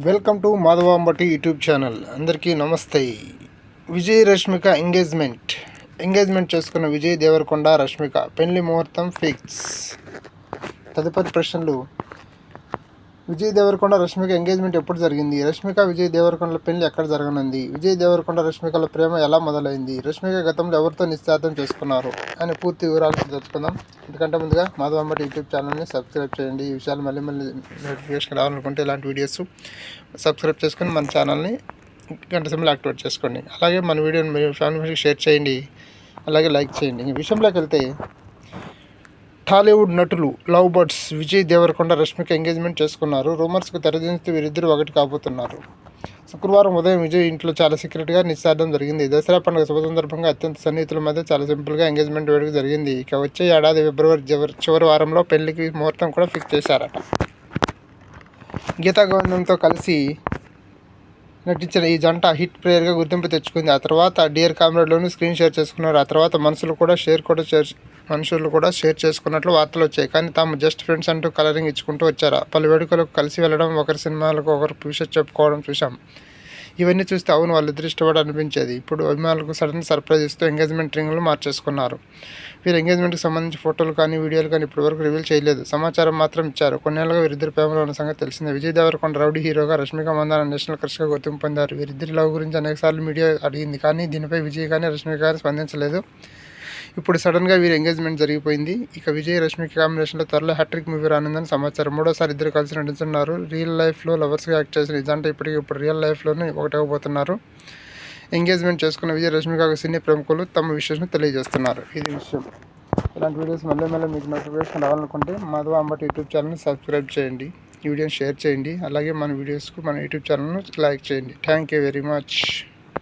Welcome to Madhava Ambati YouTube channel. అందరికీ నమస్తే. Vijay Rashmika engagement చేసుకున్న విజయ్ దేవరకొండ రష్మిక పెళ్లి ముహూర్తం ఫిక్స్. తదుపరి ప్రశ్నలు: విజయ్ దేవరకొండ రష్మిక ఎంగేజ్మెంట్ ఎప్పుడు జరిగింది? రష్మిక విజయ్ దేవరకొండల పెళ్లి ఎక్కడ జరగనుంది? విజయ్ దేవరకొండ రష్మికల ప్రేమ ఎలా మొదలైంది? రష్మిక గతంలో ఎవరితో నిశ్చితార్థం చేసుకున్నారు అని పూర్తి వివరాలు తెలుసుకుందాం. ఎందుకంటే ముందుగా మాధవ అంబటి యూట్యూబ్ ఛానల్ని సబ్స్క్రైబ్ చేయండి. ఈ విషయాలు మళ్ళీ నోటిఫికేషన్ రావాలనుకుంటే ఇలాంటి వీడియోస్ సబ్స్క్రైబ్ చేసుకొని మన ఛానల్ని గంట సింబల్ యాక్టివేట్ చేసుకోండి. అలాగే మన వీడియోని మీ ఫ్యామిలీ షేర్ చేయండి, అలాగే లైక్ చేయండి. ఈ విషయంలోకి వెళ్తే, టాలీవుడ్ నటులు love birds Vijay Deverakonda Rashmika engagement చేసుకున్నారు. రూమర్స్కు తెరదించుతూ వీరిద్దరూ ఒకటి కాబోతున్నారు. శుక్రవారం ఉదయం విజయ్ ఇంట్లో చాలా సీక్రెట్గా నిశ్చితార్థం జరిగింది. దసరా పండుగ శుభ సందర్భంగా అత్యంత సన్నిహితుల మధ్య చాలా సింపుల్గా ఎంగేజ్మెంట్ వేడుక జరిగింది. ఇక వచ్చే ఏడాది ఫిబ్రవరి చివరి వారంలో పెళ్లికి ముహూర్తం కూడా ఫిక్స్ చేశారట. గీతా గోవిందంతో కలిసి నటించిన ఈ జంట హిట్ ప్లేయర్గా గుర్తింపు తెచ్చుకుంది. ఆ తర్వాత డియర్ కామ్రేడ్లోనూ స్క్రీన్ షేర్ చేసుకున్నారు. ఆ తర్వాత మనుషులు కూడా షేర్ చేసుకున్నట్లు వార్తలు వచ్చాయి. కానీ తాము జస్ట్ ఫ్రెండ్స్ అంటూ కలరింగ్ ఇచ్చుకుంటూ వచ్చారు. పలు వేడుకలకు కలిసి వెళ్ళడం, ఒకరి సినిమాలకు ఒకరు విషెస్ చెప్పుకోవడం చూశాం. ఇవన్నీ చూస్తే అవును వాళ్ళిద్దరు ఇష్టపడి అనిపించేది. ఇప్పుడు అభిమానులకు సడన్ సర్ప్రైజ్ ఇస్తూ ఎంగేజ్మెంట్ రింగ్లు మార్చేసుకున్నారు. వీరు ఎంగేజ్మెంట్కి సంబంధించి ఫోటోలు కానీ వీడియోలు కానీ ఇప్పటివరకు రివీల్ చేయలేదు. సమాచారం మాత్రం ఇచ్చారు. కొన్నేళ్లుగా వీరిద్దరు ప్రేమలో ఉన్న సంగతి తెలిసిందే. విజయ్ దేవరకొండ రౌడీ హీరోగా, రష్మిక మందాన నేషనల్ క్రష్గా గుర్తింపు పొందారు. వీరిద్దరి లవ్ గురించి అనేకసార్లు మీడియా అడిగింది, కానీ దీనిపై విజయ్ కానీ రష్మిక కానీ స్పందించలేదు. ఇప్పుడు సడన్గా వీరి ఎంగేజ్మెంట్ జరిగిపోయింది. ఇక విజయ్ రష్మిక కాంబినేషన్లో త్వరలో హ్యాట్రిక్ మూవీ రానుందని సమాచారం. మూడోసారి ఇద్దరు కలిసి నటిస్తున్నారు. రియల్ లైఫ్లో లవర్స్గా యాక్ట్ చేసిన ఈ జంట ఇప్పుడు రియల్ లైఫ్లోనే ఒకటవబోతున్నారు. ఎంగేజ్మెంట్ చేసుకున్న విజయ్ రష్మిక సినీ ప్రముఖులు తమ విషయాన్ని తెలియజేస్తున్నారు. ఇది విషయం. ఇలాంటి వీడియోస్ మళ్ళీ మీకు నోటిఫికేషన్ రావాలనుకుంటే మాధవ అంబటి యూట్యూబ్ ఛానల్ని సబ్స్క్రైబ్ చేయండి, ఈ వీడియోని షేర్ చేయండి, అలాగే మన వీడియోస్కు మన యూట్యూబ్ ఛానల్ను లైక్ చేయండి. Thank you very much.